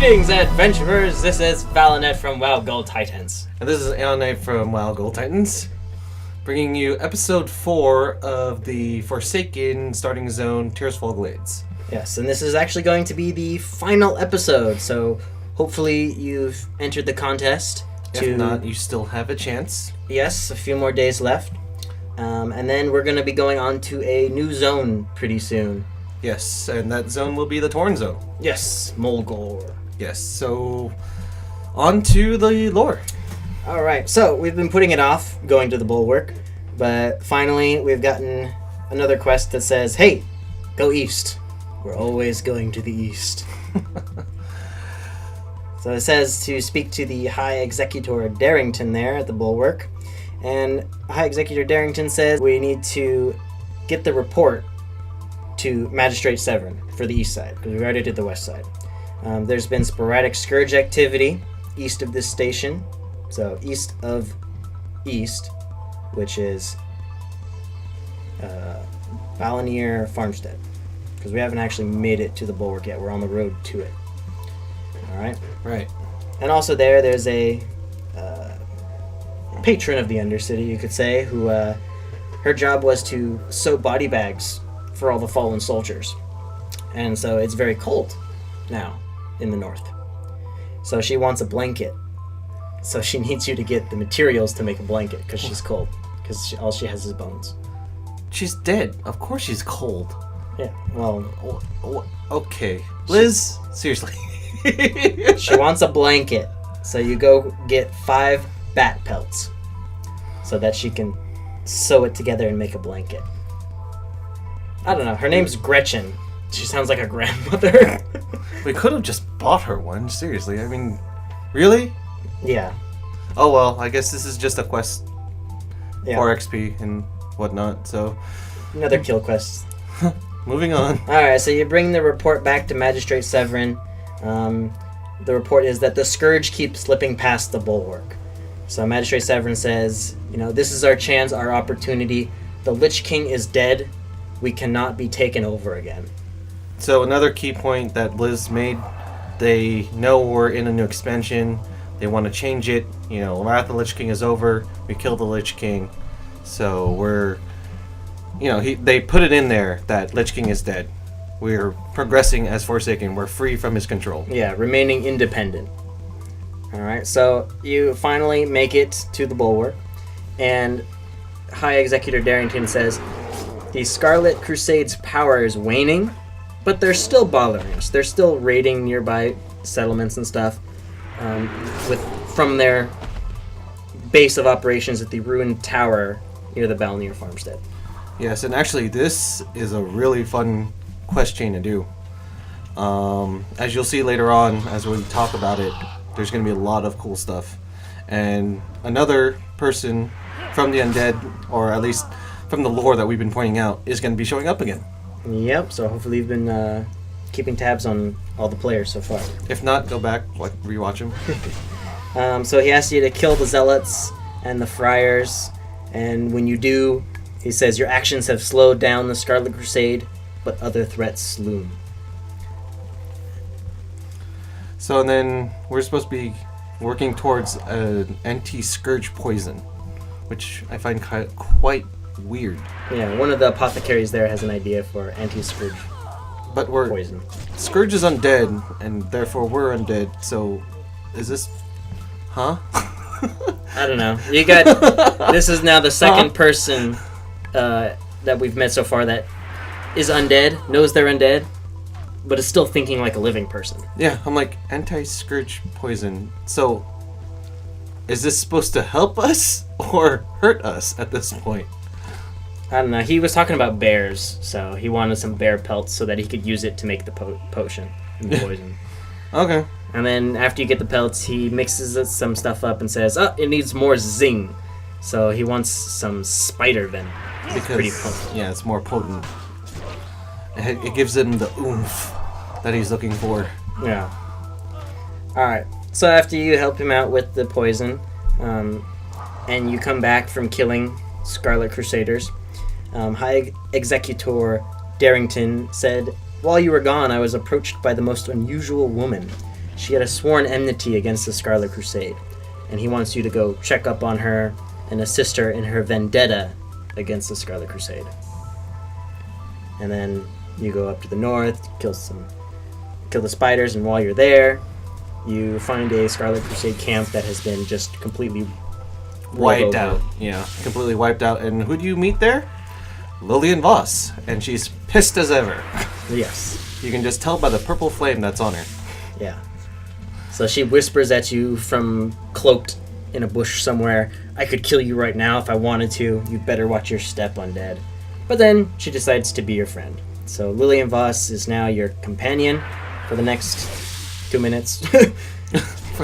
Greetings, adventurers! This is Valinet from WoWGoldTitans. And this is Aeonknight from WoWGoldTitans, bringing you episode 4 of the Forsaken starting zone, Tirisfal Glades. Yes, and this is actually going to be the final episode, so hopefully you've entered the contest. If not, you still have a chance. Yes, a few more days left. And then we're going to be going on to a new zone pretty soon. Yes, and that zone will be the Torn Zone. Yes, Mulgore. Yes, so on to the lore. Alright, so we've been putting it off, going to the Bulwark, but finally we've gotten another quest that says, hey, go east. We're always going to the east. So it says to speak to the High Executor Darrington there at the Bulwark, and High Executor Darrington says we need to get the report to Magistrate Severin for the east side, because we already did the west side. There's been sporadic scourge activity east of this station, so east of east, which is Balinier Farmstead, because we haven't actually made it to the Bulwark yet. We're on the road to it. Alright? Right. And also there's a patron of the Undercity, you could say, who her job was to sew body bags for all the fallen soldiers. And so it's very cold now in the north. So she wants a blanket. So she needs you to get the materials to make a blanket because she's cold. Because all she has is bones. She's dead. Of course she's cold. Yeah, well... Okay. Liz, seriously. She wants a blanket. So you go get 5 bat pelts. So that she can sew it together and make a blanket. I don't know. Her name's Gretchen. She sounds like a grandmother. We could have just bought her one, seriously. I mean, really? Yeah. Oh well, I guess this is just a quest for Yeah. XP and whatnot, so... Another kill quest. Moving on. Alright, so you bring the report back to Magistrate Severin. The report is that the Scourge keeps slipping past the Bulwark. So Magistrate Severin says, this is our chance, our opportunity. The Lich King is dead. We cannot be taken over again. So another key point that Liz made, they know we're in a new expansion. They want to change it. Wrath of the Lich King is over. We killed the Lich King. So we're, they put it in there that Lich King is dead. We're progressing as Forsaken. We're free from his control. Yeah, remaining independent. Alright, so you finally make it to the Bulwark. And High Executor Darrington says, the Scarlet Crusade's power is waning, but they're still bothering us. They're still raiding nearby settlements and stuff from their base of operations at the ruined tower near the Balnier Farmstead. Yes, and actually this is a really fun quest chain to do. As you'll see later on, as we talk about it, there's going to be a lot of cool stuff. And another person from the undead, or at least from the lore that we've been pointing out, is going to be showing up again. Yep, so hopefully you've been keeping tabs on all the players so far. If not, go back, rewatch them. So he asks you to kill the Zealots and the Friars, and when you do, he says your actions have slowed down the Scarlet Crusade, but other threats loom. So then we're supposed to be working towards an anti-scourge poison, which I find quite weird. Yeah, one of the apothecaries there has an idea for anti-scourge But poison. Scourge is undead, and therefore we're undead, so is this... Huh? I don't know. You got... This is now the second person that we've met so far that is undead, knows they're undead, but is still thinking like a living person. Yeah, I'm like, anti-scourge poison. So, is this supposed to help us or hurt us at this point? I don't know. He was talking about bears, so he wanted some bear pelts so that he could use it to make the potion and the poison. Okay. And then after you get the pelts, he mixes some stuff up and says, it needs more zing. So he wants some spider venom. It's pretty potent. Yeah, it's more potent. It gives him the oomph that he's looking for. Yeah. Alright. So after you help him out with the poison, and you come back from killing Scarlet Crusaders, High Executor Darrington said, "While you were gone, I was approached by the most unusual woman. she had a sworn enmity against the Scarlet Crusade, and he wants you to go check up on her and assist her in her vendetta against the Scarlet Crusade. And then you go up to the north, kill the spiders, and while you're there, you find a Scarlet Crusade camp that has been just completely Wiped out. Yeah, completely wiped out. And who do you meet there? Lillian Voss, and she's pissed as ever. Yes. You can just tell by the purple flame that's on her. Yeah. So she whispers at you from cloaked in a bush somewhere, "I could kill you right now if I wanted to. You'd better watch your step, undead." But then she decides to be your friend. So Lillian Voss is now your companion for the next 2 minutes.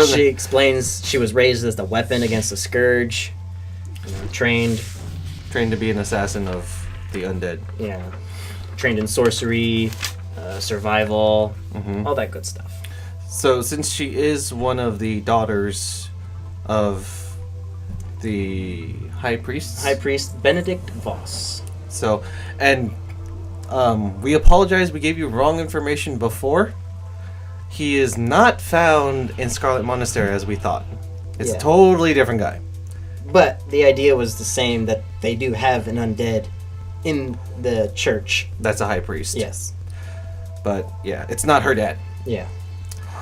She explains she was raised as the weapon against the Scourge, trained to be an assassin of the undead. Yeah, trained in sorcery, survival, all that good stuff. So since she is one of the daughters of the High Priest Benedict Voss. So, and we apologize, we gave you wrong information before. He is not found in Scarlet Monastery as we thought. It's a totally different guy. But the idea was the same, that they do have an undead in the church. That's a high priest. Yes. But yeah, it's not her dad. Yeah.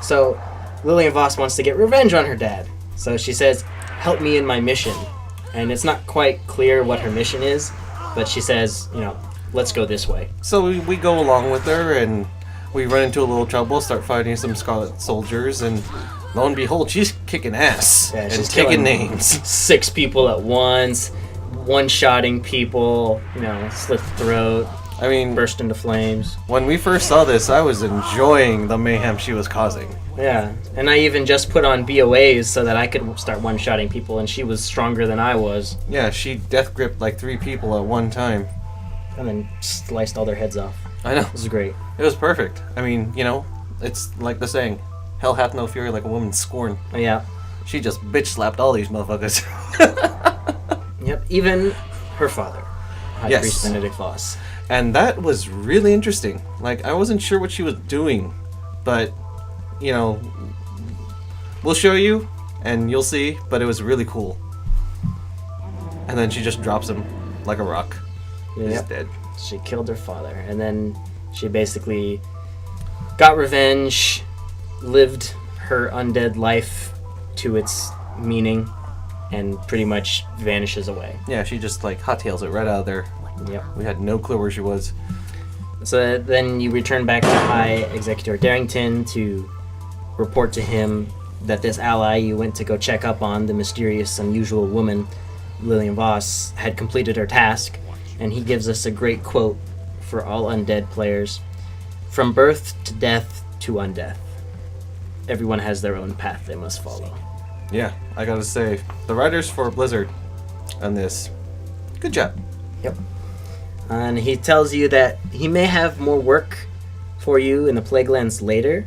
So Lillian Voss wants to get revenge on her dad. So she says, "Help me in my mission." And it's not quite clear what her mission is, but she says, let's go this way. So we go along with her, and we run into a little trouble, start fighting some Scarlet soldiers, and lo and behold, she's kicking ass and she's taking names. 6 people at once, one-shotting people, slit the throat, I mean, burst into flames. When we first saw this, I was enjoying the mayhem she was causing. Yeah, and I even just put on BOAs so that I could start one-shotting people, and she was stronger than I was. Yeah, she death gripped like 3 people at one time. And then sliced all their heads off. I know. It was great. It was perfect. I mean, it's like the saying, hell hath no fury like a woman's scorn. Oh, yeah. She just bitch slapped all these motherfuckers. Yep, even her father, High Priest Benedict Voss. And that was really interesting. Like, I wasn't sure what she was doing, but, we'll show you, and you'll see, but it was really cool. And then she just drops him like a rock. He's dead. She killed her father, and then she basically got revenge, lived her undead life to its meaning, and pretty much vanishes away. Yeah, she just hot-tails it right out of there. Yep. We had no clue where she was. So then you return back to High Executor Darrington to report to him that this ally you went to go check up on, the mysterious, unusual woman, Lillian Voss, had completed her task, and he gives us a great quote for all undead players. "From birth to death to undeath, everyone has their own path they must follow." Yeah, I gotta say, the writers for Blizzard on this, good job. Yep. And he tells you that he may have more work for you in the Plaguelands later,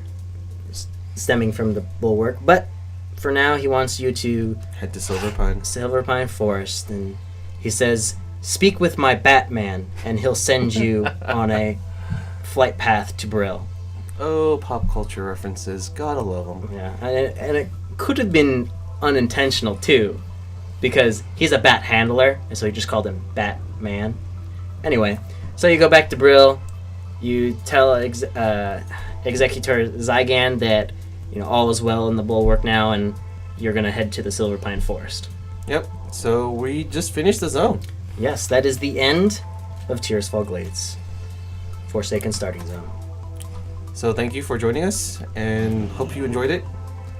stemming from the Bulwark, but for now he wants you to head to Silverpine Forest, and he says, "Speak with my Batman, and he'll send you on a flight path to Brill." Oh, pop culture references. Gotta love them. Yeah, and it could have been unintentional, too, because he's a bat handler, and so he just called him Batman. Anyway, so you go back to Brill, you tell Executor Zygan that all is well in the Bulwark now, and you're going to head to the Silverpine Forest. Yep, so we just finished the zone. Yes, that is the end of Tirisfal Glades. Forsaken Starting Zone. So thank you for joining us, and hope you enjoyed it.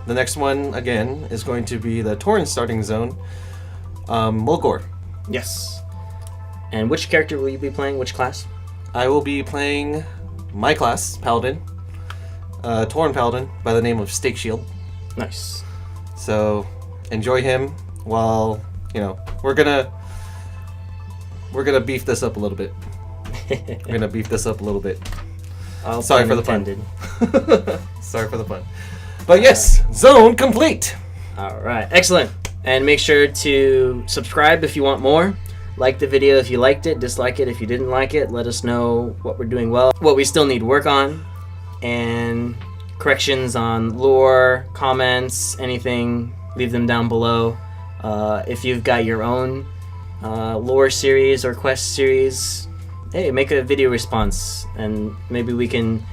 The next one, again, is going to be the Torrent Starting Zone, Mulgore. Yes. And which character will you be playing? Which class? I will be playing my class, Paladin, Tauren Paladin, by the name of Stake Shield. Nice. So enjoy him while, we're gonna beef this up a little bit. Sorry for the pun. Sorry for the pun. But yes, zone complete. All right, excellent. And make sure to subscribe if you want more. Like the video if you liked it, dislike it if you didn't like it. Let us know what we're doing well, what we still need work on. And corrections on lore, comments, anything, leave them down below. If you've got your own lore series or quest series, hey, make a video response, and maybe we can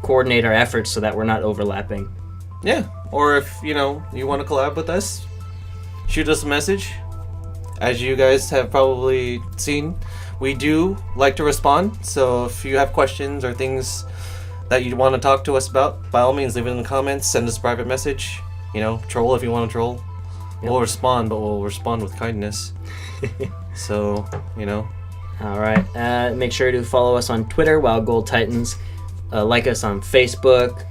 coordinate our efforts so that we're not overlapping. Yeah, or if you want to collab with us, shoot us a message. As you guys have probably seen, we do like to respond, so if you have questions or things that you want to talk to us about, by all means leave it in the comments, send us a private message, troll if you want to troll. Yep. We'll respond, but we'll respond with kindness. So, Alright, make sure to follow us on Twitter, WoWGoldTitans, like us on Facebook,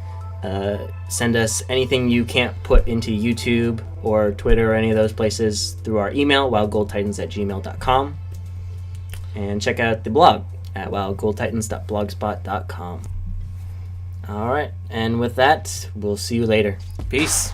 send us anything you can't put into YouTube or Twitter or any of those places through our email, wowgoldtitans@gmail.com, and check out the blog at wowgoldtitans.blogspot.com. Alright, and with that, we'll see you later. Peace.